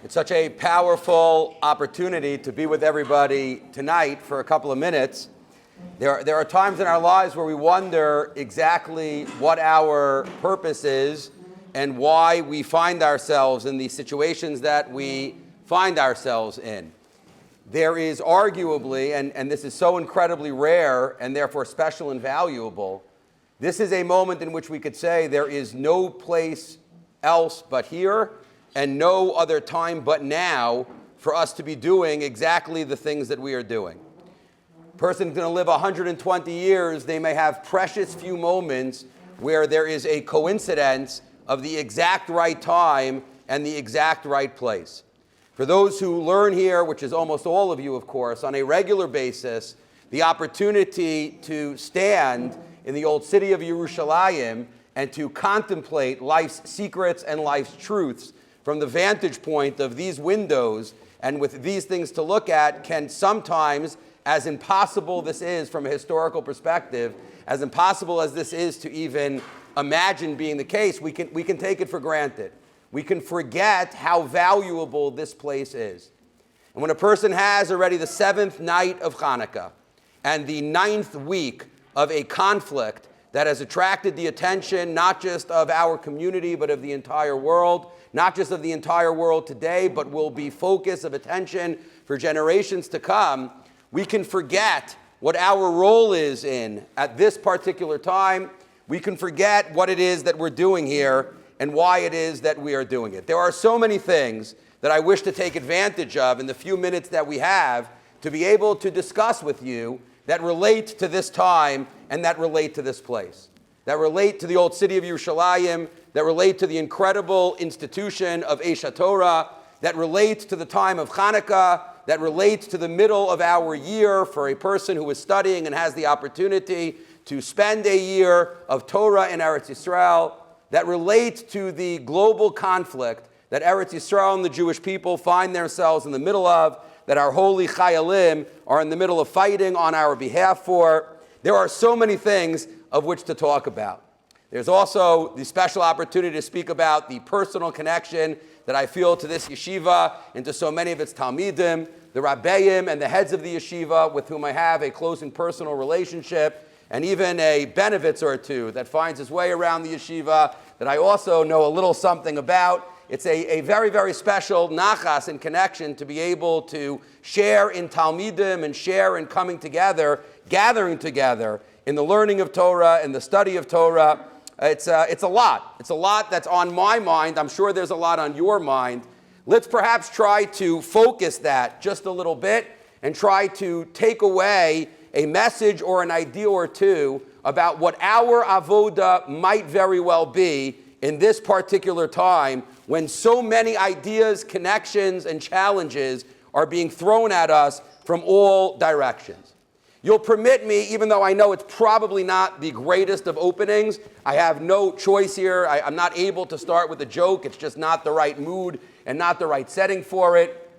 It's such a powerful opportunity to be with everybody tonight for a couple of minutes. There are times in our lives where we wonder exactly what our purpose is and why we find ourselves in the situations that we find ourselves in. There is arguably, and this is so incredibly rare and therefore special and valuable, this is a moment in which we could say there is no place else but here and no other time but now for us to be doing exactly the things that we are doing. A person's going to live 120 years. They may have precious few moments where there is a coincidence of the exact right time and the exact right place. For those who learn here, which is almost all of you, of course, on a regular basis, the opportunity to stand in the old city of Yerushalayim and to contemplate life's secrets and life's truths from the vantage point of these windows and with these things to look at can sometimes, as impossible this is from a historical perspective, as impossible as this is to even imagine being the case, we can take it for granted. We can forget how valuable this place is. And when a person has already the 7th night of Hanukkah and the 9th week of a conflict that has attracted the attention not just of our community but of the entire world, not just of the entire world today, but will be focus of attention for generations to come, we can forget what our role is in at this particular time. We can forget what it is that we're doing here and why it is that we are doing it. There are so many things that I wish to take advantage of in the few minutes that we have to be able to discuss with you that relate to this time and that relate to this place, that relate to the old city of Yerushalayim, that relate to the incredible institution of Aish Torah, that relate to the time of Hanukkah, that relate to the middle of our year for a person who is studying and has the opportunity to spend a year of Torah in Eretz Yisrael, that relate to the global conflict that Eretz Yisrael and the Jewish people find themselves in the middle of, that our holy Chayalim are in the middle of fighting on our behalf for. There are so many things of which to talk about. There's also the special opportunity to speak about the personal connection that I feel to this yeshiva and to so many of its talmidim, the rabbeim and the heads of the yeshiva with whom I have a close and personal relationship, and even a Benovitz or two that finds his way around the yeshiva that I also know a little something about. It's a very, very special nachas and connection to be able to share in talmidim and share in coming together, gathering together in the learning of Torah and the study of Torah. It's a lot. It's a lot that's on my mind. I'm sure there's a lot on your mind. Let's perhaps try to focus that just a little bit and try to take away a message or an idea or two about what our avoda might very well be in this particular time when so many ideas, connections, and challenges are being thrown at us from all directions. You'll permit me, even though I know it's probably not the greatest of openings, I have no choice here. I'm not able to start with a joke. It's just not the right mood and not the right setting for it.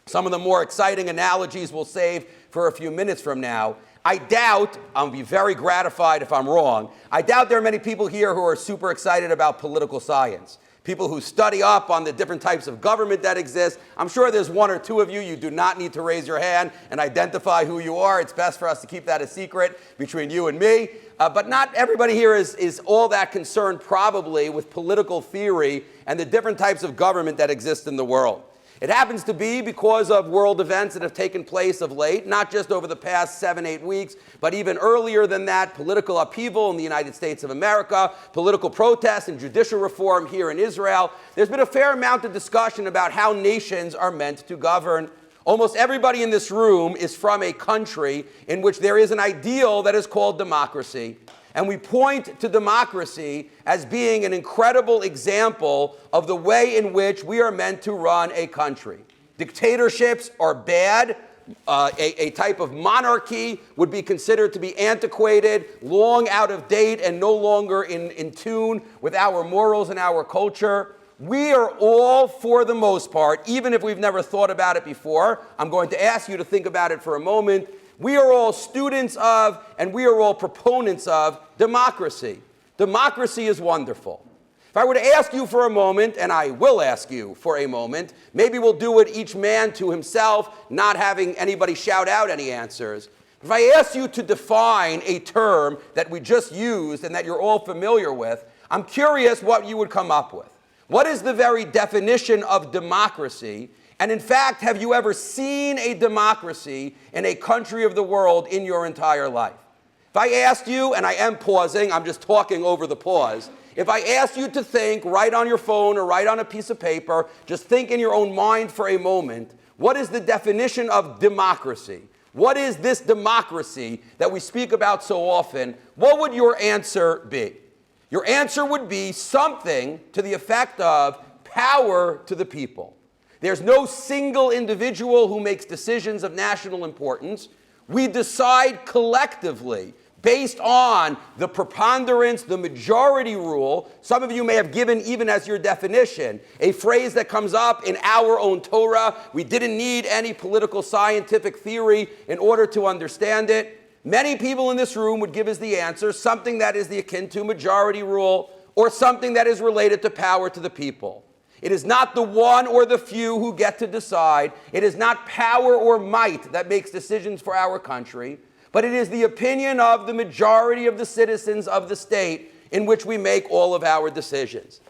Some of the more exciting analogies we'll save for a few minutes from now. I doubt, I'll be very gratified if I'm wrong, I doubt there are many people here who are super excited about political science. People who study up on the different types of government that exist. I'm sure there's one or two of you. You do not need to raise your hand and identify who you are. It's best for us to keep that a secret between you and me. But not everybody here is all that concerned probably with political theory and the different types of government that exist in the world. It happens to be because of world events that have taken place of late, not just over the past 7-8 weeks, but even earlier than that, political upheaval in the United States of America, political protests and judicial reform here in Israel. There's been a fair amount of discussion about how nations are meant to govern. Almost everybody in this room is from a country in which there is an ideal that is called democracy. And we point to democracy as being an incredible example of the way in which we are meant to run a country. Dictatorships are bad. A type of monarchy would be considered to be antiquated, long out of date, and no longer in tune with our morals and our culture. We are all, for the most part, even if we've never thought about it before, I'm going to ask you to think about it for a moment. We are all students of, and we are all proponents of, democracy. Democracy is wonderful. If I were to ask you for a moment, and I will ask you for a moment, maybe we'll do it each man to himself, not having anybody shout out any answers. If I ask you to define a term that we just used and that you're all familiar with, I'm curious what you would come up with. What is the very definition of democracy? And in fact, have you ever seen a democracy in a country of the world in your entire life? If I asked you, and I am pausing, I'm just talking over the pause. If I asked you to think, write on your phone or write on a piece of paper, just think in your own mind for a moment, what is the definition of democracy? What is this democracy that we speak about so often? What would your answer be? Your answer would be something to the effect of power to the people. There's no single individual who makes decisions of national importance. We decide collectively based on the preponderance, the majority rule. Some of you may have given, even as your definition, a phrase that comes up in our own Torah. We didn't need any political scientific theory in order to understand it. Many people in this room would give as the answer something that is the akin to majority rule or something that is related to power to the people. It is not the one or the few who get to decide. It is not power or might that makes decisions for our country, but it is the opinion of the majority of the citizens of the state in which we make all of our decisions.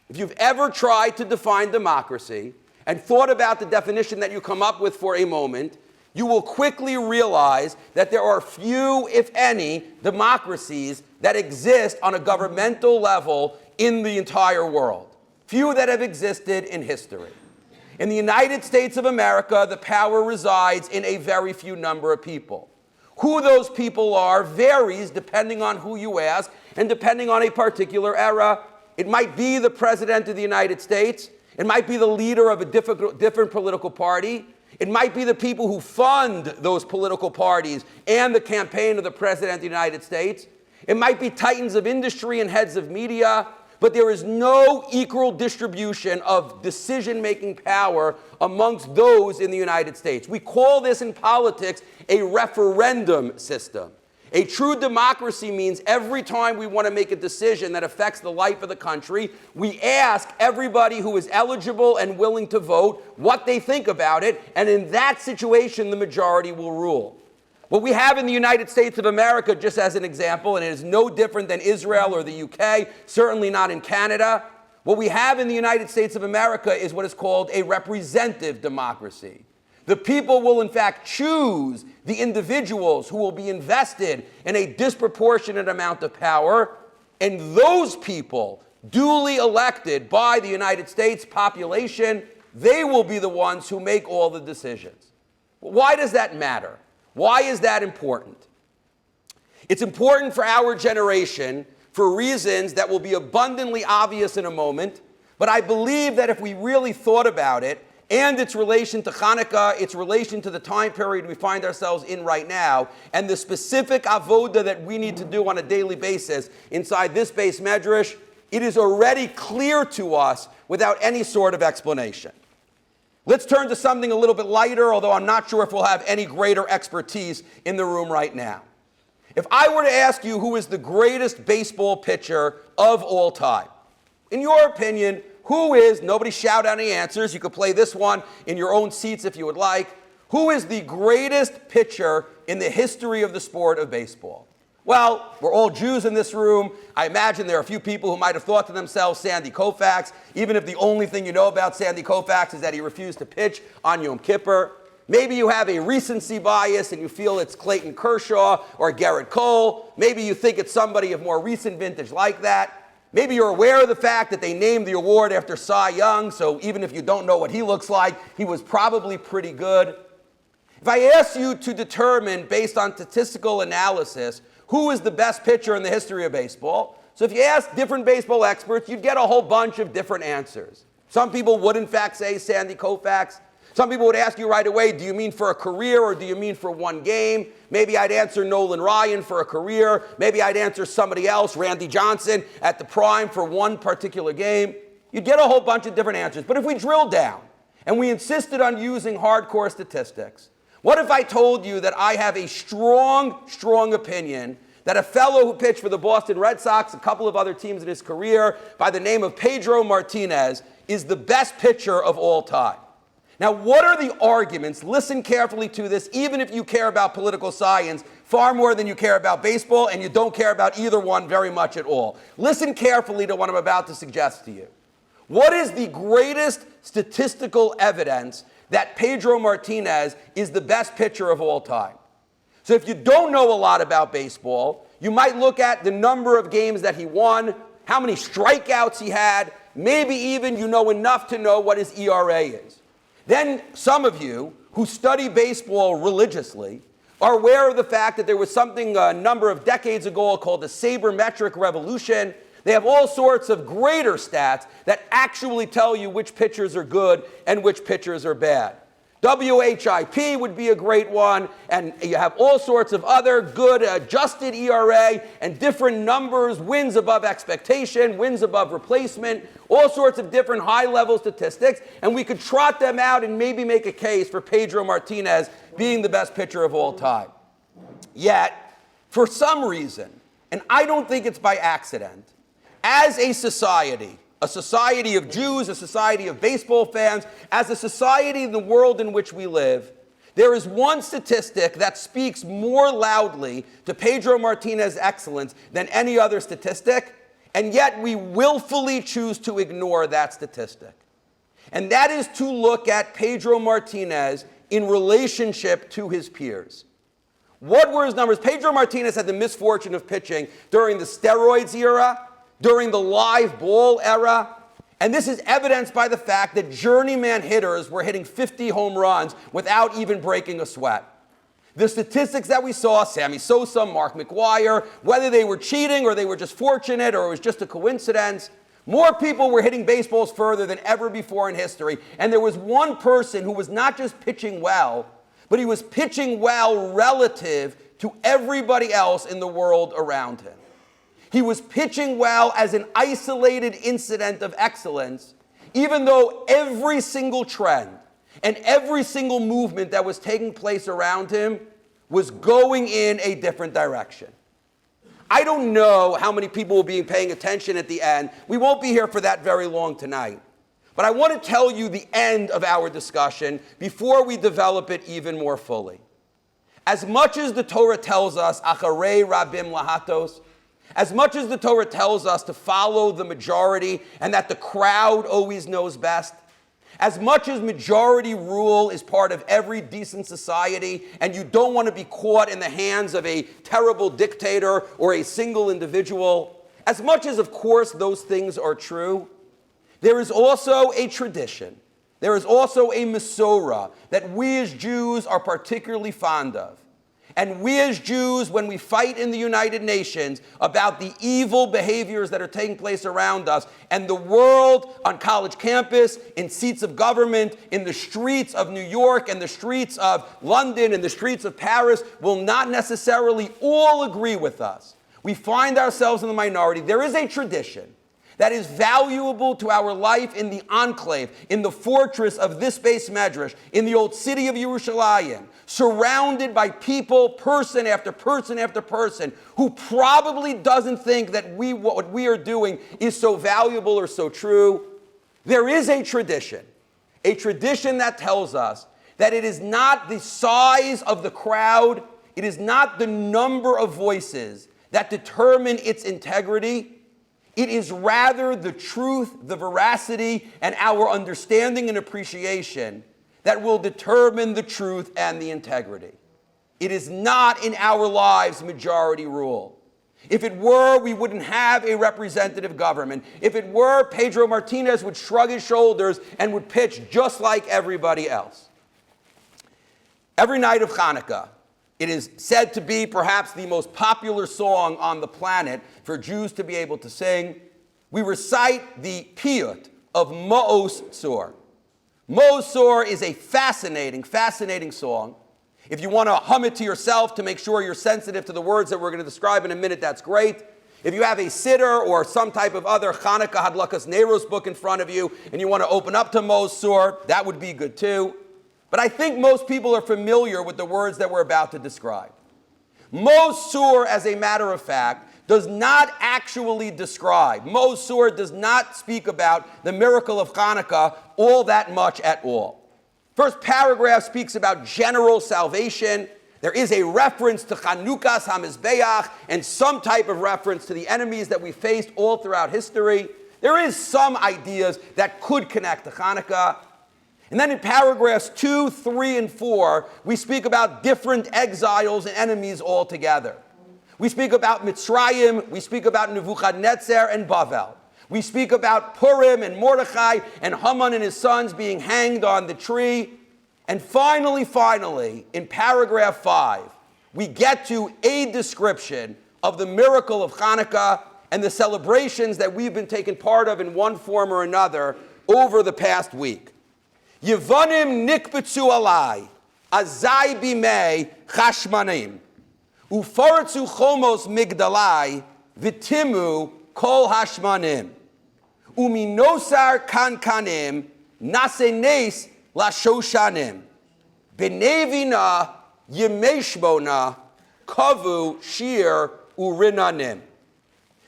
If you've ever tried to define democracy and thought about the definition that you come up with for a moment, you will quickly realize that there are few, if any, democracies that exist on a governmental level in the entire world. Few that have existed in history. In the United States of America, the power resides in a very few number of people. Who those people are varies depending on who you ask and depending on a particular era. It might be the President of the United States. It might be the leader of a different political party. It might be the people who fund those political parties and the campaign of the President of the United States. It might be titans of industry and heads of media. But there is no equal distribution of decision-making power amongst those in the United States. We call this in politics a referendum system. A true democracy means every time we want to make a decision that affects the life of the country, we ask everybody who is eligible and willing to vote what they think about it, and in that situation, the majority will rule. What we have in the United States of America, just as an example, and it is no different than Israel or the UK, certainly not in Canada, what we have in the United States of America is what is called a representative democracy. The people will in fact choose the individuals who will be invested in a disproportionate amount of power, and those people, duly elected by the United States population, they will be the ones who make all the decisions. Why does that matter? Why is that important? It's important for our generation for reasons that will be abundantly obvious in a moment, but I believe that if we really thought about it and its relation to Hanukkah, its relation to the time period we find ourselves in right now, and the specific avoda that we need to do on a daily basis inside this base medrash, it is already clear to us without any sort of explanation. Let's turn to something a little bit lighter, although I'm not sure if we'll have any greater expertise in the room right now. If I were to ask you who is the greatest baseball pitcher of all time, in your opinion, who is, nobody shout out any answers, you could play this one in your own seats if you would like, who is the greatest pitcher in the history of the sport of baseball? Well, we're all Jews in this room. I imagine there are a few people who might have thought to themselves, Sandy Koufax, even if the only thing you know about Sandy Koufax is that he refused to pitch on Yom Kippur. Maybe you have a recency bias and you feel it's Clayton Kershaw or Garrett Cole. Maybe you think it's somebody of more recent vintage like that. Maybe you're aware of the fact that they named the award after Cy Young, so even if you don't know what he looks like, he was probably pretty good. If I ask you to determine, based on statistical analysis, who is the best pitcher in the history of baseball? So if you ask different baseball experts, you'd get a whole bunch of different answers. Some people would in fact say Sandy Koufax. Some people would ask you right away, do you mean for a career or do you mean for one game? Maybe I'd answer Nolan Ryan for a career. Maybe I'd answer somebody else, Randy Johnson, at the prime for one particular game. You'd get a whole bunch of different answers. But if we drill down and we insisted on using hardcore statistics, what if I told you that I have a strong opinion that a fellow who pitched for the Boston Red Sox, a couple of other teams in his career, by the name of Pedro Martinez, is the best pitcher of all time. Now, what are the arguments? Listen carefully to this, even if you care about political science far more than you care about baseball, and you don't care about either one very much at all. Listen carefully to what I'm about to suggest to you. What is the greatest statistical evidence that Pedro Martinez is the best pitcher of all time? So if you don't know a lot about baseball, you might look at the number of games that he won, how many strikeouts he had, maybe even you know enough to know what his ERA is. Then some of you who study baseball religiously are aware of the fact that there was something a number of decades ago called the sabermetric revolution. They have all sorts of greater stats that actually tell you which pitchers are good and which pitchers are bad. WHIP would be a great one, and you have all sorts of other good adjusted ERA and different numbers, wins above expectation, wins above replacement, all sorts of different high-level statistics, and we could trot them out and maybe make a case for Pedro Martinez being the best pitcher of all time. Yet, for some reason, and I don't think it's by accident, as a society of Jews, a society of baseball fans, as a society in the world in which we live, there is one statistic that speaks more loudly to Pedro Martinez's excellence than any other statistic, and yet we willfully choose to ignore that statistic. And that is to look at Pedro Martinez in relationship to his peers. What were his numbers? Pedro Martinez had the misfortune of pitching during the steroids era, during the live ball era, and this is evidenced by the fact that journeyman hitters were hitting 50 home runs without even breaking a sweat. The statistics that we saw, Sammy Sosa, Mark McGwire, whether they were cheating or they were just fortunate or it was just a coincidence, more people were hitting baseballs further than ever before in history. And there was one person who was not just pitching well, but he was pitching well relative to everybody else in the world around him. He was pitching well as an isolated incident of excellence, even though every single trend and every single movement that was taking place around him was going in a different direction. I don't know how many people will be paying attention at the end. We won't be here for that very long tonight. But I want to tell you the end of our discussion before we develop it even more fully. As much as the Torah tells us, acharei rabim lahatos, as much as the Torah tells us to follow the majority and that the crowd always knows best, as much as majority rule is part of every decent society and you don't want to be caught in the hands of a terrible dictator or a single individual, as much as, of course, those things are true, there is also a tradition, there is also a Masorah that we as Jews are particularly fond of. And we as Jews, when we fight in the United Nations about the evil behaviors that are taking place around us, and the world on college campus, in seats of government, in the streets of New York, and the streets of London, and the streets of Paris, will not necessarily all agree with us. We find ourselves in the minority. There is a tradition that is valuable to our life in the enclave, in the fortress of this Beis Medrash, in the old city of Yerushalayim, surrounded by people, person after person after person, who probably doesn't think that what we are doing is so valuable or so true. There is a tradition that tells us that it is not the size of the crowd, it is not the number of voices that determine its integrity. It is rather the truth, the veracity, and our understanding and appreciation that will determine the truth and the integrity. It is not in our lives majority rule. If it were, we wouldn't have a representative government. If it were, Pedro Martinez would shrug his shoulders and would pitch just like everybody else. Every night of Hanukkah, it is said to be perhaps the most popular song on the planet for Jews to be able to sing. We recite the piyut of Ma'os Tzor. Ma'os Tzor is a fascinating, fascinating song. If you want to hum it to yourself to make sure you're sensitive to the words that we're going to describe in a minute, that's great. If you have a siddur or some type of other Hanukkah Hadlakas Neiros book in front of you and you want to open up to Ma'os Tzor, that would be good too. But I think most people are familiar with the words that we're about to describe. Mosur, as a matter of fact, does not actually describe, Mosur does not speak about the miracle of Hanukkah all that much at all. First paragraph speaks about general salvation. There is a reference to Chanukas HaMizbeach and some type of reference to the enemies that we faced all throughout history. There is some ideas that could connect to Hanukkah. And then in paragraphs 2, 3, and 4, we speak about different exiles and enemies altogether. We speak about Mitzrayim, we speak about Nebuchadnezzar and Bavel. We speak about Purim and Mordechai and Haman and his sons being hanged on the tree. And finally, in paragraph 5, we get to a description of the miracle of Hanukkah and the celebrations that we've been taking part of in one form or another over the past week. Yevanim nikbetzu alai, azai bimei chashmanim, ufaretzu chomos migdalai, vitimu kol hashmanim, uminosar kankanim, nasenes lashoshanim, benevina yemeshbona, kavu shir urinanim.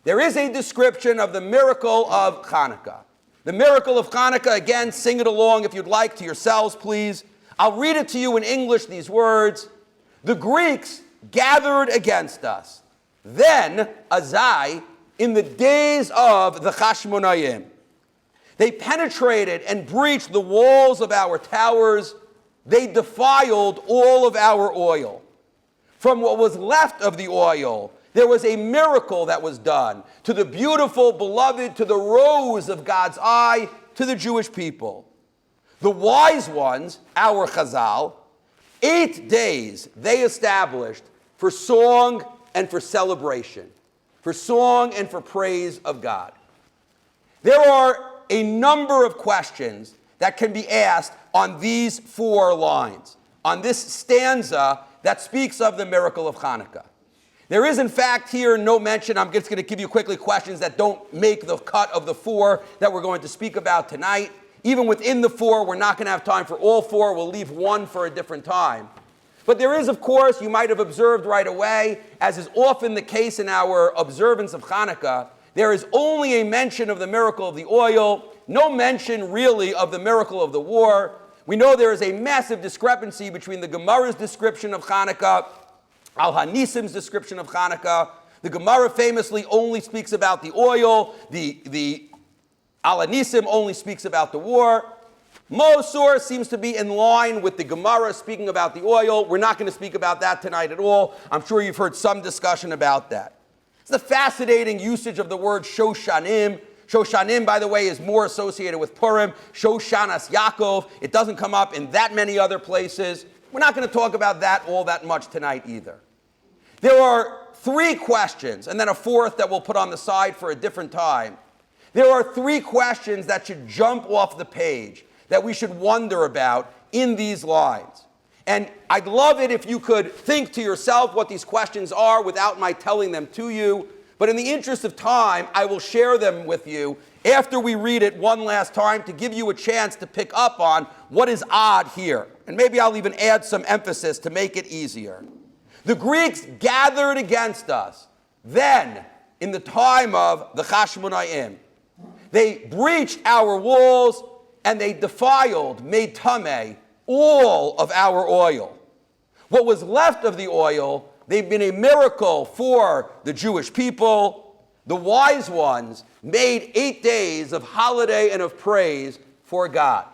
There is a description of the miracle of Hanukkah. The miracle of Hanukkah, again, sing it along if you'd like to yourselves, please. I'll read it to you in English, these words. The Greeks gathered against us. Then, Azai, in the days of the Chashmonayim, they penetrated and breached the walls of our towers. They defiled all of our oil. From what was left of the oil, there was a miracle that was done to the beautiful, beloved, to the rose of God's eye, to the Jewish people. The wise ones, our Chazal, 8 days they established for song and for celebration, for song and for praise of God. There are a number of questions that can be asked on these 4 lines, on this stanza that speaks of the miracle of Hanukkah. There is, in fact, here no mention. I'm just going to give you quickly questions that don't make the cut of the 4 that we're going to speak about tonight. Even within the 4, we're not going to have time for all 4. We'll leave 1 for a different time. But there is, of course, you might have observed right away, as is often the case in our observance of Hanukkah, there is only a mention of the miracle of the oil, no mention really of the miracle of the war. We know there is a massive discrepancy between the Gemara's description of Hanukkah, Al-Hanisim's description of Hanukkah. The Gemara famously only speaks about the oil. The Al-Hanisim only speaks about the war. Mosur seems to be in line with the Gemara speaking about the oil. We're not going to speak about that tonight at all. I'm sure you've heard some discussion about that. It's the fascinating usage of the word Shoshanim. Shoshanim, by the way, is more associated with Purim. Shoshanas Yaakov. It doesn't come up in that many other places. We're not going to talk about that all that much tonight either. There are 3 questions, and then a 4th that we'll put on the side for a different time. There are 3 questions that should jump off the page that we should wonder about in these lines. And I'd love it if you could think to yourself what these questions are without my telling them to you. But in the interest of time, I will share them with you after we read it one last time to give you a chance to pick up on what is odd here. And maybe I'll even add some emphasis to make it easier. The Greeks gathered against us then in the time of the Chashmonayim. They breached our walls and they defiled, made tameh, all of our oil. What was left of the oil, they've been a miracle for the Jewish people. The wise ones made 8 days of holiday and of praise for God.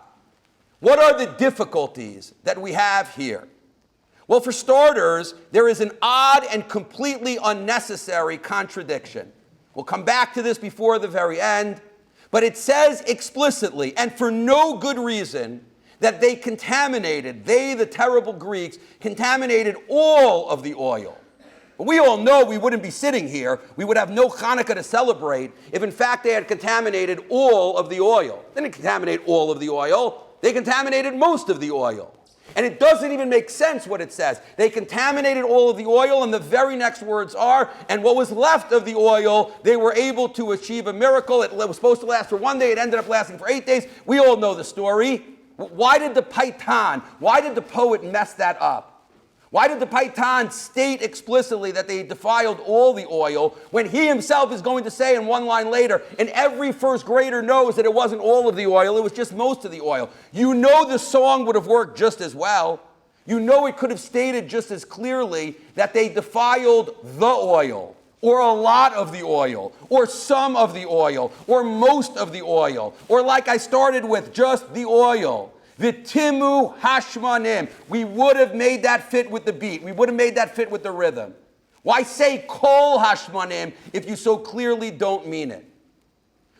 What are the difficulties that we have here? Well, for starters, there is an odd and completely unnecessary contradiction. We'll come back to this before the very end, but it says explicitly, and for no good reason, that they, the terrible Greeks, contaminated all of the oil. But we all know we wouldn't be sitting here. We would have no Hanukkah to celebrate if, in fact, they had contaminated all of the oil. They didn't contaminate all of the oil. They contaminated most of the oil. And it doesn't even make sense what it says. They contaminated all of the oil, and the very next words are, and what was left of the oil, they were able to achieve a miracle. It was supposed to last for 1 day. It ended up lasting for 8 days. We all know the story. Why did the Paitan, why did the poet mess that up? Why did the Paitan state explicitly that they defiled all the oil when he himself is going to say in one line later, and every first grader knows that it wasn't all of the oil, it was just most of the oil. You know the song would have worked just as well. You know it could have stated just as clearly that they defiled the oil, or a lot of the oil, or some of the oil, or most of the oil, or like I started with, just the oil. V'timu hashmanim. We would have made that fit with the beat. We would have made that fit with the rhythm. Why say kol hashmanim if you so clearly don't mean it?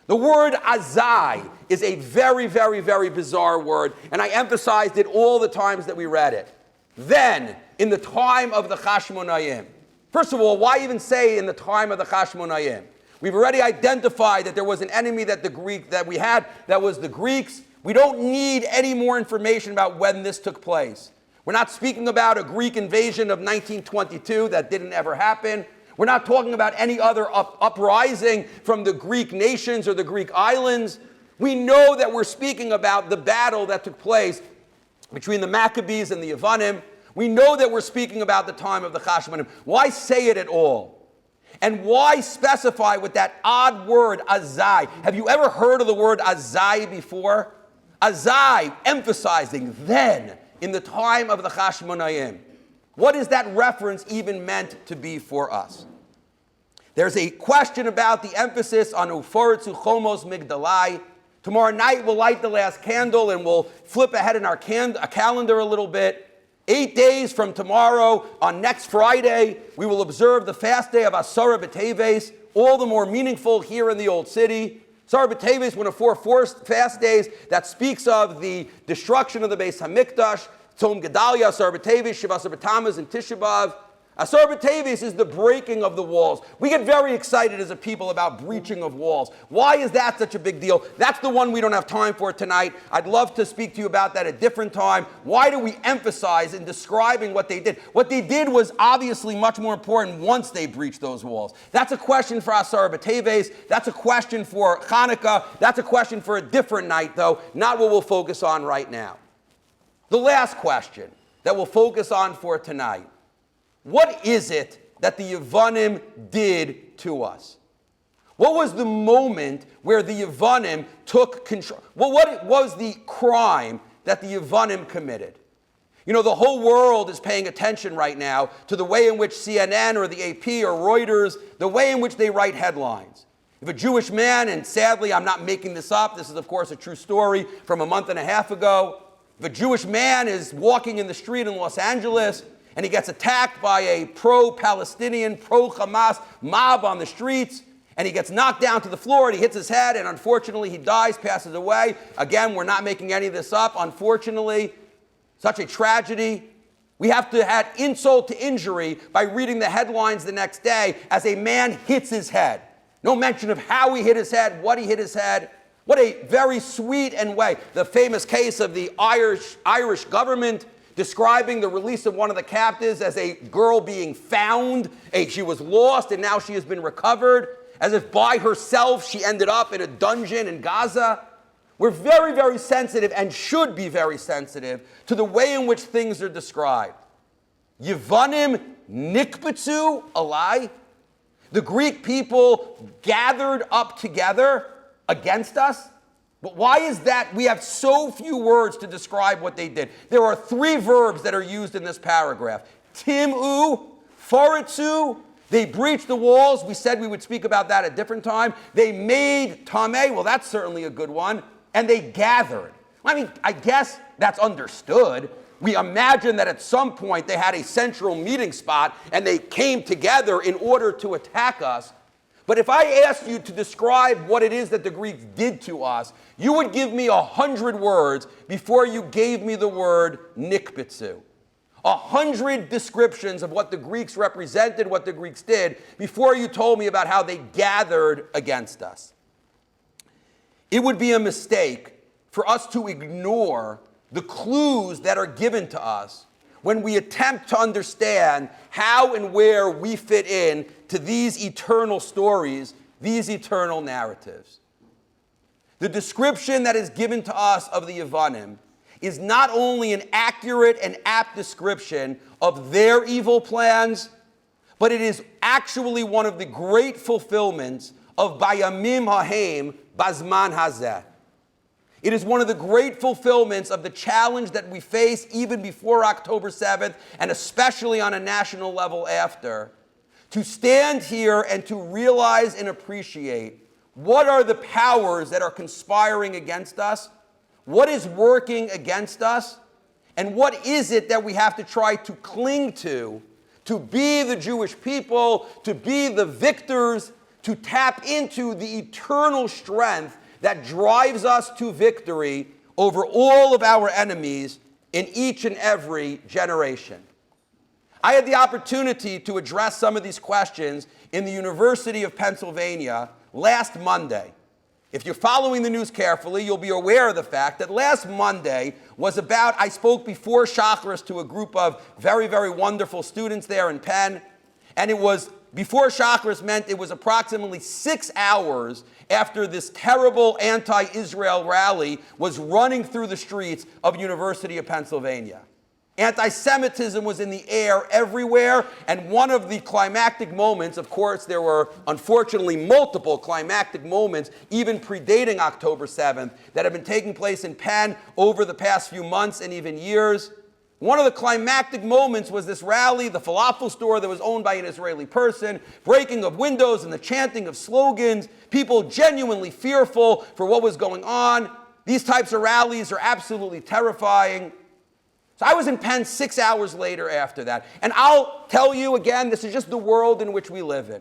The word azai is a very, very, very bizarre word, and I emphasized it all the times that we read it. Then, in the time of the Chashmonayim. First of all, why even say in the time of the Chashmonayim? We've already identified that there was an enemy that we had, that was the Greeks. We don't need any more information about when this took place. We're not speaking about a Greek invasion of 1922 that didn't ever happen. We're not talking about any other uprising from the Greek nations or the Greek islands. We know that we're speaking about the battle that took place between the Maccabees and the Yevanim. We know that we're speaking about the time of the Chashmonim. Why say it at all? And why specify with that odd word, azai? Have you ever heard of the word azai before? Azai, emphasizing then, in the time of the Chashmonayim. What is that reference even meant to be for us? There's a question about the emphasis on uforitzu chomos migdalai. Tomorrow night we'll light the last candle and we'll flip ahead in our calendar a little bit. 8 days from tomorrow, on next Friday, we will observe the fast day of Asara B'Teves, all the more meaningful here in the Old City. Asara B'Teves, one of four fast days that speaks of the destruction of the Beis HaMikdash. Tzom Gedalia, Asara B'Teves, Shiva Asar B'Tammuz, and Tisha B'Av. Asara B'Teves is the breaking of the walls. We get very excited as a people about breaching of walls. Why is that such a big deal? That's the one we don't have time for tonight. I'd love to speak to you about that at a different time. Why do we emphasize in describing what they did? What they did was obviously much more important once they breached those walls. That's a question for Asara B'Teves. That's a question for Hanukkah. That's a question for a different night, though, not what we'll focus on right now. The last question that we'll focus on for tonight. What is it that the Yevanim did to us? What was the moment where the Yevanim took control? Well, what was the crime that the Yevanim committed? You know, the whole world is paying attention right now to the way in which CNN or the AP or Reuters, the way in which they write headlines. If a Jewish man, and sadly I'm not making this up, this is of course a true story from a month and a half ago, if a Jewish man is walking in the street in Los Angeles and he gets attacked by a pro-Palestinian, pro-Hamas mob on the streets, and he gets knocked down to the floor, and he hits his head, and unfortunately he dies, passes away. Again, we're not making any of this up. Unfortunately, such a tragedy. We have to add insult to injury by reading the headlines the next day as a man hits his head. No mention of how he hit his head, what he hit his head. What a very sweet and way. The famous case of the Irish government describing the release of one of the captives as a girl being found. She was lost and now she has been recovered, as if by herself she ended up in a dungeon in Gaza. We're very, very sensitive and should be very sensitive to the way in which things are described. Yevanim nikbetzu alai. The Greek people gathered up together against us. But why is that we have so few words to describe what they did? There are 3 verbs that are used in this paragraph. Tim'u, foritzu, they breached the walls. We said we would speak about that at a different time. They made tameh, well that's certainly a good one. And they gathered. I mean, I guess that's understood. We imagine that at some point they had a central meeting spot and they came together in order to attack us. But if I asked you to describe what it is that the Greeks did to us, you would give me 100 words before you gave me the word nikbitzu. 100 descriptions of what the Greeks represented, what the Greeks did, before you told me about how they gathered against us. It would be a mistake for us to ignore the clues that are given to us when we attempt to understand how and where we fit in to these eternal stories, these eternal narratives. The description that is given to us of the Yevanim is not only an accurate and apt description of their evil plans, but it is actually one of the great fulfillments of Bayamim Hahem Bazman Hazeh. It is one of the great fulfillments of the challenge that we face even before October 7th, and especially on a national level after, to stand here and to realize and appreciate what are the powers that are conspiring against us, what is working against us, and what is it that we have to try to cling to be the Jewish people, to be the victors, to tap into the eternal strength that drives us to victory over all of our enemies in each and every generation. I had the opportunity to address some of these questions in the University of Pennsylvania last Monday. If you're following the news carefully, you'll be aware of the fact that last Monday was about, I spoke before Shacharis to a group of very, very wonderful students there in Penn, and it was before Shacharis meant it was approximately 6 hours after this terrible anti-Israel rally was running through the streets of University of Pennsylvania. Anti-Semitism was in the air everywhere, and one of the climactic moments, of course, there were unfortunately multiple climactic moments, even predating October 7th, that have been taking place in Penn over the past few months and even years. One of the climactic moments was this rally, the falafel store that was owned by an Israeli person, breaking of windows and the chanting of slogans, people genuinely fearful for what was going on. These types of rallies are absolutely terrifying. So I was in Penn 6 hours later after that. And I'll tell you again, this is just the world in which we live in.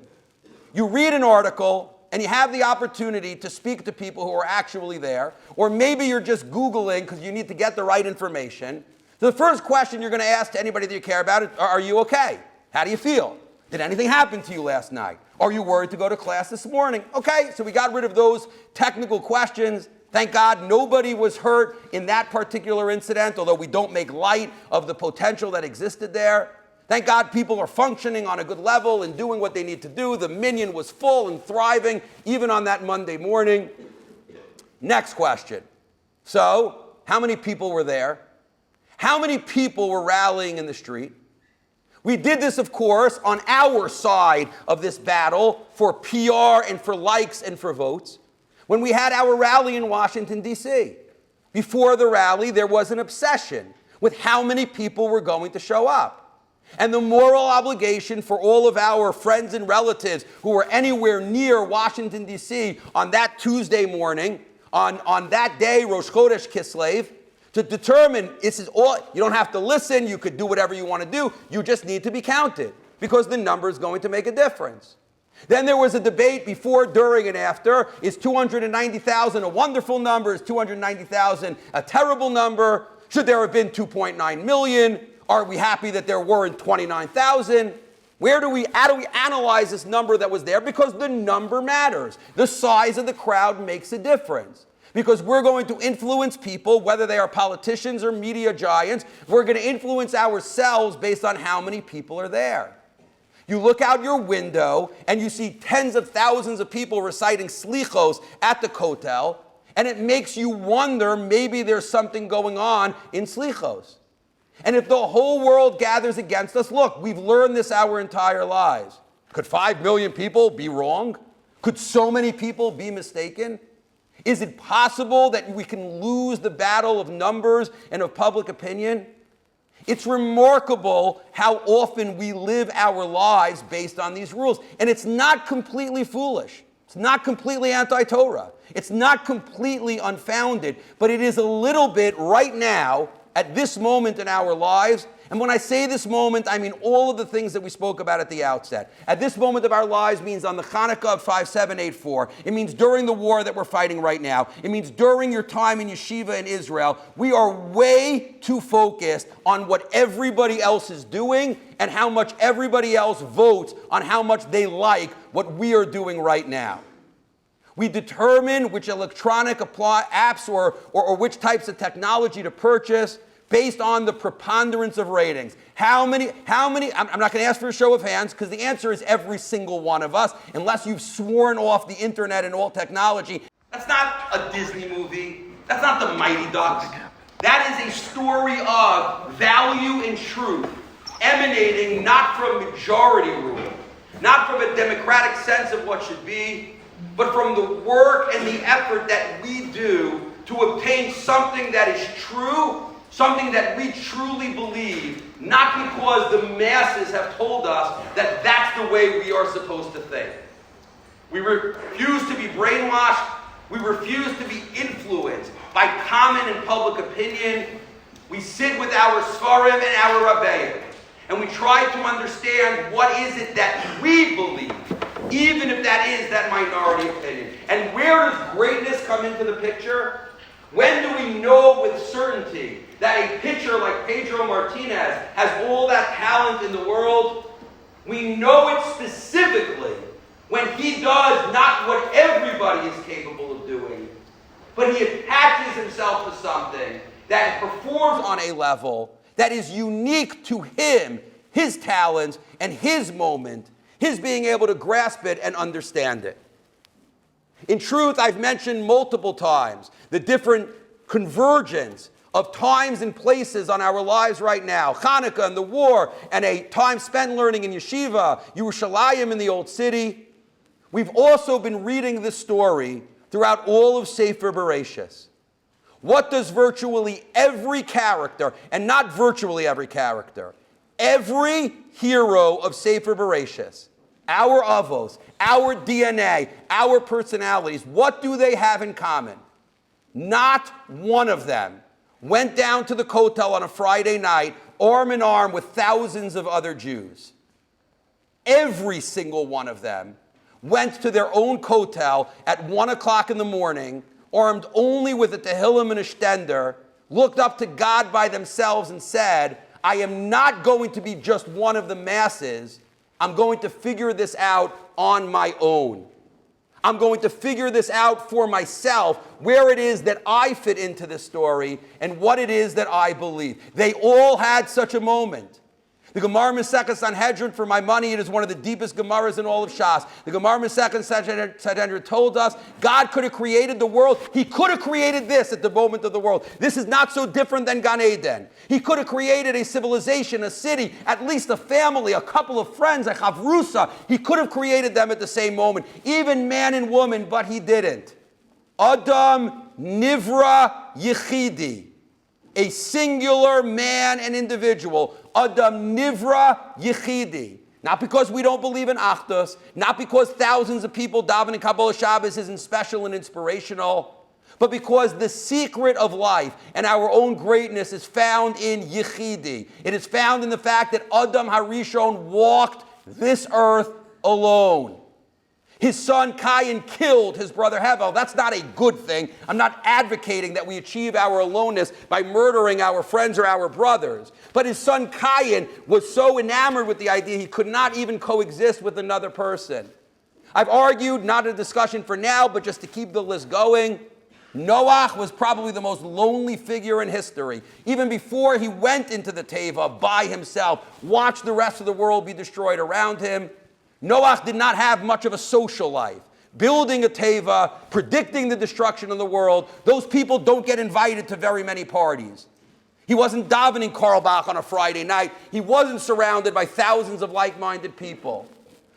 You read an article and you have the opportunity to speak to people who are actually there, or maybe you're just Googling because you need to get the right information. So the first question you're going to ask to anybody that you care about is, are you okay? How do you feel? Did anything happen to you last night? Are you worried to go to class this morning? Okay, so we got rid of those technical questions. Thank God nobody was hurt in that particular incident, although we don't make light of the potential that existed there. Thank God people are functioning on a good level and doing what they need to do. The minyan was full and thriving, even on that Monday morning. Next question. So, how many people were there? How many people were rallying in the street? We did this, of course, on our side of this battle for PR and for likes and for votes. When we had our rally in Washington, D.C., before the rally, there was an obsession with how many people were going to show up. And the moral obligation for all of our friends and relatives who were anywhere near Washington, D.C. on that Tuesday morning, on that day, Rosh Chodesh Kislev, to determine this is all. You don't have to listen. You could do whatever you want to do. You just need to be counted because the number is going to make a difference. Then there was a debate before, during, and after. Is 290,000 a wonderful number? Is 290,000 a terrible number? Should there have been 2.9 million? Are we happy that there weren't 29,000? How do we analyze this number that was there? Because the number matters. The size of the crowd makes a difference. Because we're going to influence people, whether they are politicians or media giants. We're going to influence ourselves based on how many people are there. You look out your window and you see tens of thousands of people reciting slichos at the kotel, and it makes you wonder maybe there's something going on in slichos. And if the whole world gathers against us, look, we've learned this our entire lives. Could 5 million people be wrong? Could so many people be mistaken? Is it possible that we can lose the battle of numbers and of public opinion? It's remarkable how often we live our lives based on these rules. And it's not completely foolish. It's not completely anti-Torah. It's not completely unfounded. But it is a little bit right now, at this moment in our lives. And when I say this moment, I mean all of the things that we spoke about at the outset. At this moment of our lives means on the Hanukkah of 5784. It means during the war that we're fighting right now. It means during your time in Yeshiva in Israel. We are way too focused on what everybody else is doing and how much everybody else votes on how much they like what we are doing right now. We determine which electronic apps or which types of technology to purchase based on the preponderance of ratings. How many, I'm not going to ask for a show of hands because the answer is every single one of us, unless you've sworn off the internet and all technology. That's not a Disney movie. That's not the Mighty Ducks. That is a story of value and truth emanating not from majority rule, not from a democratic sense of what should be, but from the work and the effort that we do to obtain something that is true, something that we truly believe, not because the masses have told us that that's the way we are supposed to think. We refuse to be brainwashed. We refuse to be influenced by common and public opinion. We sit with our Sfarim and our Rabbeim, and we try to understand what is it that we believe, even if that is that minority opinion. And where does greatness come into the picture? When do we know with certainty that a pitcher like Pedro Martinez has all that talent in the world? We know it specifically when he does not what everybody is capable of doing, but he attaches himself to something that performs on a level that is unique to him, his talents, and his moment, his being able to grasp it and understand it. In truth, I've mentioned multiple times the different convergence of times and places on our lives right now. Hanukkah and the war, and a time spent learning in Yeshiva, Yerushalayim in the Old City. We've also been reading this story throughout all of Sefer Bereshis. What does virtually every character, and not virtually every character, every hero of Sefer Bereshis, our avos, our DNA, our personalities, what do they have in common? Not one of them went down to the Kotel on a Friday night, arm in arm with thousands of other Jews. Every single one of them went to their own Kotel at 1 o'clock in the morning, armed only with a Tehillim and a Shtender, looked up to God by themselves and said, I am not going to be just one of the masses. I'm going to figure this out on my own. I'm going to figure this out for myself, where it is that I fit into this story and what it is that I believe. They all had such a moment. The Gemara Masechah Sanhedrin, for my money, it is one of the deepest Gemaras in all of Shas. The Gemara Masechah Sanhedrin told us God could have created the world. He could have created this at the moment of the world. This is not so different than Gan Eden. He could have created a civilization, a city, at least a family, a couple of friends, a chavrusa. He could have created them at the same moment, even man and woman, but he didn't. Adam Nivra Yechidi. A singular man and individual, Adam Nivra Yechidi. Not because we don't believe in Achdus, not because thousands of people daven in Kabbalah Shabbos isn't special and inspirational, but because the secret of life and our own greatness is found in Yechidi. It is found in the fact that Adam Harishon walked this earth alone. His son Cain killed his brother Hevel. That's not a good thing. I'm not advocating that we achieve our aloneness by murdering our friends or our brothers. But his son Cain was so enamored with the idea he could not even coexist with another person. I've argued, not a discussion for now, but just to keep the list going, Noach was probably the most lonely figure in history. Even before he went into the Teva by himself, watched the rest of the world be destroyed around him, Noach did not have much of a social life. Building a teva, predicting the destruction of the world, those people don't get invited to very many parties. He wasn't davening Karlbach on a Friday night. He wasn't surrounded by thousands of like-minded people.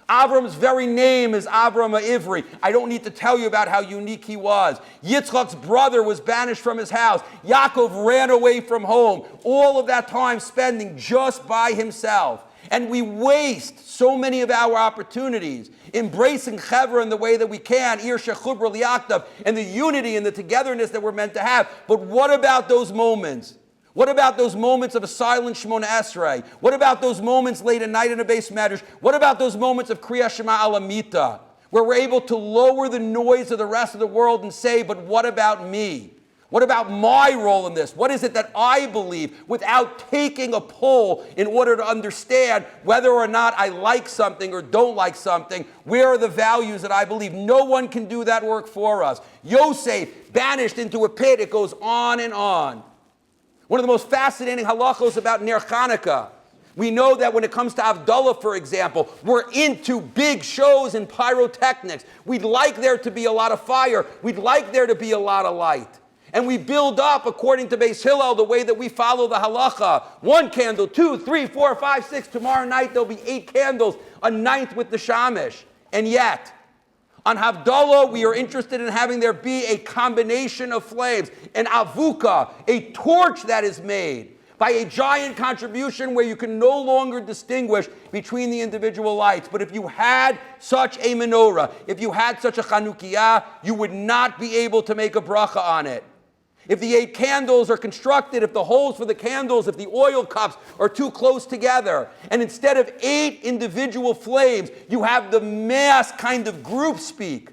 Avram's very name is Avram Ivri. I don't need to tell you about how unique he was. Yitzchak's brother was banished from his house. Yaakov ran away from home. All of that time spending just by himself. And we waste so many of our opportunities embracing Chevra in the way that we can, Ir Shechubra Liaktav, and the unity and the togetherness that we're meant to have. But what about those moments? What about those moments of a silent Shemona Esrei? What about those moments late at night in a base medrash? What about those moments of Kriya Shema Alamita, where we're able to lower the noise of the rest of the world and say, but what about me? What about my role in this? What is it that I believe without taking a poll in order to understand whether or not I like something or don't like something? Where are the values that I believe? No one can do that work for us. Yosef, banished into a pit. It goes on and on. One of the most fascinating halachos about Ner Chanukah. We know that when it comes to Havdalah, for example, we're into big shows and pyrotechnics. We'd like there to be a lot of fire. We'd like there to be a lot of light. And we build up according to Beis Hillel, the way that we follow the halacha. 1 candle, 2, 3, 4, 5, 6. Tomorrow night there'll be 8 candles, a 9th with the shamish. And yet, on Havdalah, we are interested in having there be a combination of flames, an avuka, a torch that is made by a giant contribution where you can no longer distinguish between the individual lights. But if you had such a menorah, if you had such a Chanukiah, you would not be able to make a bracha on it. If the 8 candles are constructed, if the holes for the candles, if the oil cups are too close together, and instead of 8 individual flames, you have the mass kind of group speak.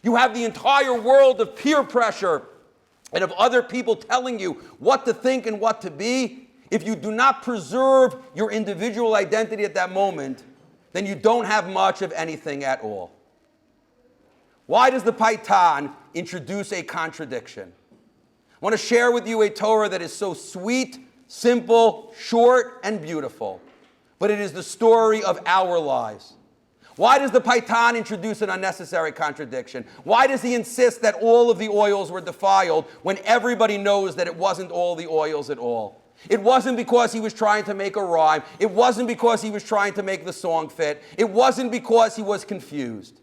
You have the entire world of peer pressure and of other people telling you what to think and what to be. If you do not preserve your individual identity at that moment, then you don't have much of anything at all. Why does the Paitan introduce a contradiction? I want to share with you a Torah that is so sweet, simple, short, and beautiful. But it is the story of our lives. Why does the Paitan introduce an unnecessary contradiction? Why does he insist that all of the oils were defiled when everybody knows that it wasn't all the oils at all? It wasn't because he was trying to make a rhyme. It wasn't because he was trying to make the song fit. It wasn't because he was confused.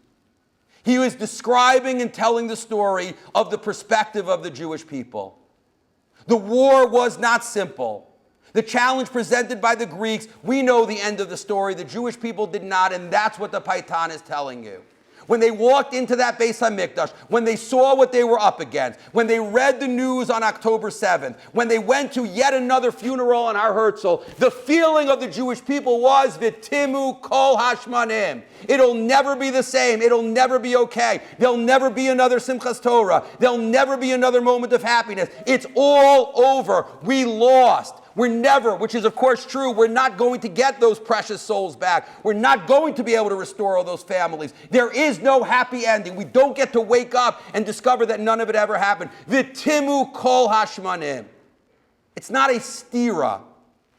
He was describing and telling the story of the perspective of the Jewish people. The war was not simple. The challenge presented by the Greeks, we know the end of the story. The Jewish people did not, and that's what the Paitan is telling you. When they walked into that Beis HaMikdash, when they saw what they were up against, when they read the news on October 7th, when they went to yet another funeral on Har Herzl, the feeling of the Jewish people was, V'timu kol hashmanim. It'll never be the same. It'll never be okay. There'll never be another Simchas Torah. There'll never be another moment of happiness. It's all over. We lost. We're never, which is of course true, we're not going to get those precious souls back. We're not going to be able to restore all those families. There is no happy ending. We don't get to wake up and discover that none of it ever happened. V'timu kol hashmanim. It's not a stira.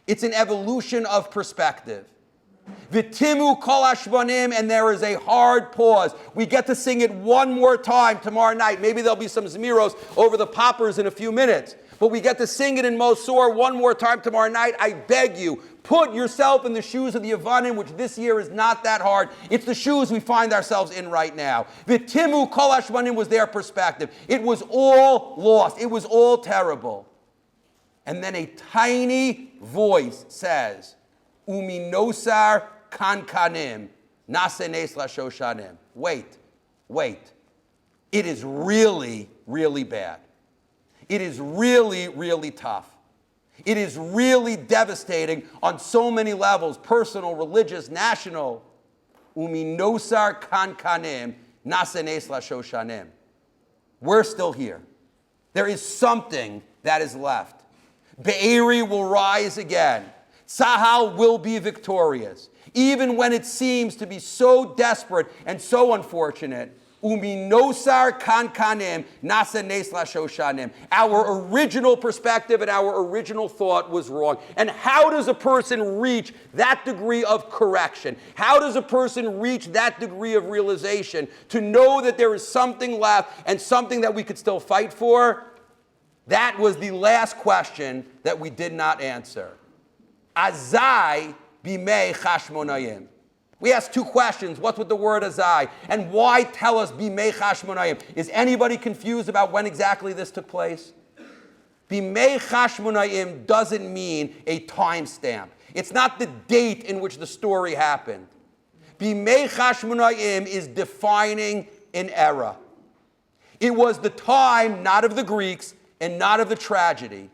It's an evolution of perspective. V'timu kol hashmanim, and there is a hard pause. We get to sing it one more time tomorrow night. Maybe there'll be some zmiros over the poppers in a few minutes. But we get to sing it in Mosor one more time tomorrow night. I beg you, put yourself in the shoes of the Yavanim, which this year is not that hard. It's the shoes we find ourselves in right now. V'timu kol hashmanim was their perspective. It was all lost. It was all terrible. And then a tiny voice says, Uminosar kankanim, nasenes lashoshanim. Wait. It is really, really bad. It is really, really tough. It is really devastating on so many levels, personal, religious, national. Uminosar kankanim, nasenes lashoshanim. We're still here. There is something that is left. Be'eri will rise again. Tzahal will be victorious. Even when it seems to be so desperate and so unfortunate. Uminosar kankanim nasenes lashoshanim. Our original perspective and our original thought was wrong. And how does a person reach that degree of correction? How does a person reach that degree of realization to know that there is something left and something that we could still fight for? That was the last question that we did not answer. Azai bimei chashmonayim. We asked 2 questions. What's with the word azai? And why tell us bimei chashmonayim? Is anybody confused about when exactly this took place? Bimei chashmonayim doesn't mean a timestamp. It's not the date in which the story happened. Bimei chashmonayim is defining an era. It was the time not of the Greeks and not of the tragedy.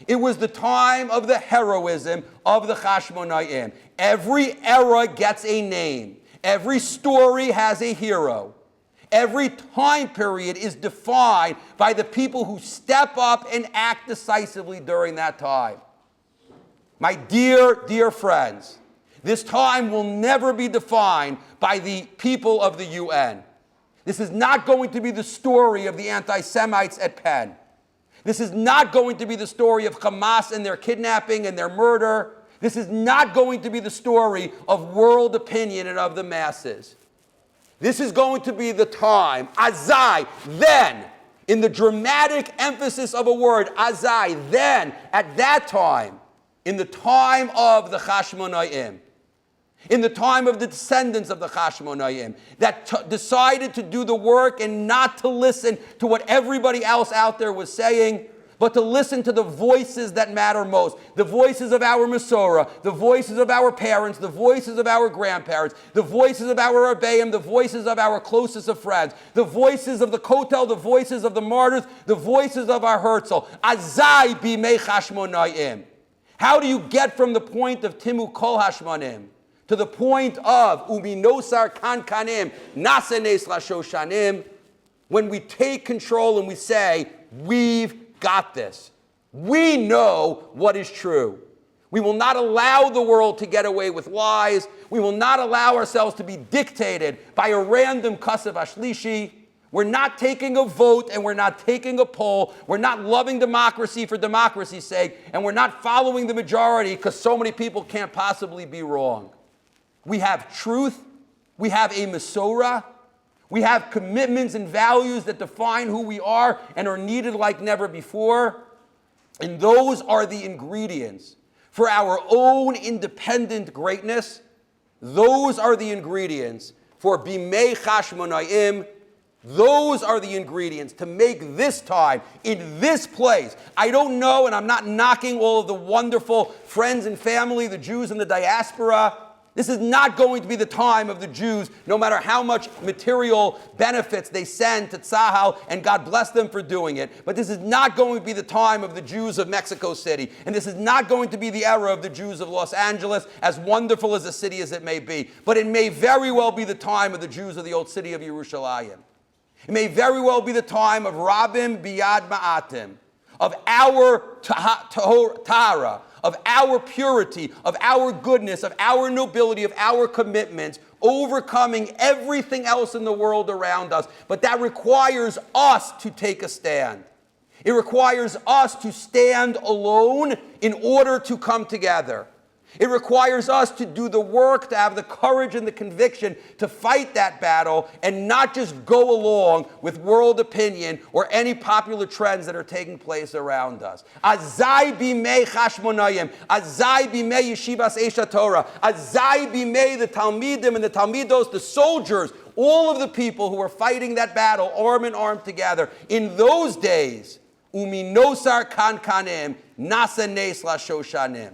It was the time of the heroism of the Chashmonayim. Every era gets a name. Every story has a hero. Every time period is defined by the people who step up and act decisively during that time. My dear, dear friends, this time will never be defined by the people of the UN. This is not going to be the story of the anti-Semites at Penn. This is not going to be the story of Hamas and their kidnapping and their murder. This is not going to be the story of world opinion and of the masses. This is going to be the time, Azai, then, in the dramatic emphasis of a word, azai, then, at that time, in the time of the Chashmonaim, in the time of the descendants of the Chashmonaim, that decided to do the work and not to listen to what everybody else out there was saying, but to listen to the voices that matter most, the voices of our Masorah, the voices of our parents, the voices of our grandparents, the voices of our Rebbeim, the voices of our closest of friends, the voices of the Kotel, the voices of the martyrs, the voices of our Herzl. Azai bimei Chashmonaim. How do you get from the point of Timu Kol Hashmonim to the point of Uminosar Kankanim, Nasenes Lashoshanim, when we take control and we say, we've got this. We know what is true. We will not allow the world to get away with lies. We will not allow ourselves to be dictated by a random kasav ashlishi. We're not taking a vote and we're not taking a poll. We're not loving democracy for democracy's sake, and we're not following the majority because so many people can't possibly be wrong. We have truth. We have a Masorah. We have commitments and values that define who we are and are needed like never before. And those are the ingredients for our own independent greatness. Those are the ingredients for Bimei Chashmonaim. Those are the ingredients to make this time, in this place. I don't know, and I'm not knocking all of the wonderful friends and family, the Jews in the diaspora. This is not going to be the time of the Jews, no matter how much material benefits they send to Tzahal, and God bless them for doing it. But this is not going to be the time of the Jews of Mexico City. And this is not going to be the era of the Jews of Los Angeles, as wonderful as a city as it may be. But it may very well be the time of the Jews of the old city of Yerushalayim. It may very well be the time of Rabim Biyad Ma'atim, of our Tahara, of our purity, of our goodness, of our nobility, of our commitments, overcoming everything else in the world around us. But that requires us to take a stand. It requires us to stand alone in order to come together. It requires us to do the work, to have the courage and the conviction to fight that battle and not just go along with world opinion or any popular trends that are taking place around us. Azai bimei Chashmonayim, Azai bimei Yeshivas Aish Torah, Azai bimei the Talmidim and the Talmidos, the soldiers, all of the people who were fighting that battle arm in arm together. In those days, Uminosar Kankanim, Nasa Nes Lashoshanim.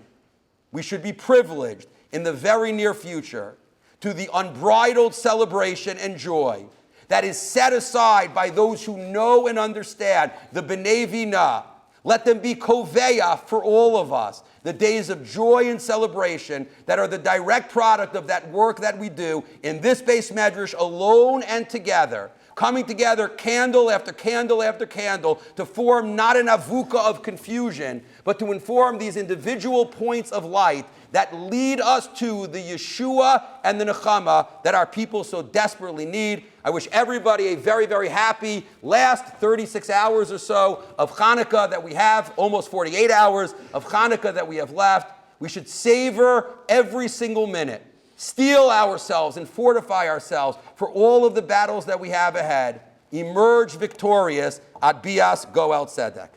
We should be privileged in the very near future to the unbridled celebration and joy that is set aside by those who know and understand the B'nai Vinah. Let them be koveya for all of us, the days of joy and celebration that are the direct product of that work that we do in this base medrash alone and together, coming together candle after candle after candle to form not an avuka of confusion, but to inform these individual points of light that lead us to the Yeshua and the Nechama that our people so desperately need. I wish everybody a very, very happy last 36 hours or so of Hanukkah that we have, almost 48 hours of Hanukkah that we have left. We should savor every single minute, steel ourselves and fortify ourselves for all of the battles that we have ahead. Emerge victorious. Ad bias, go out tzedek.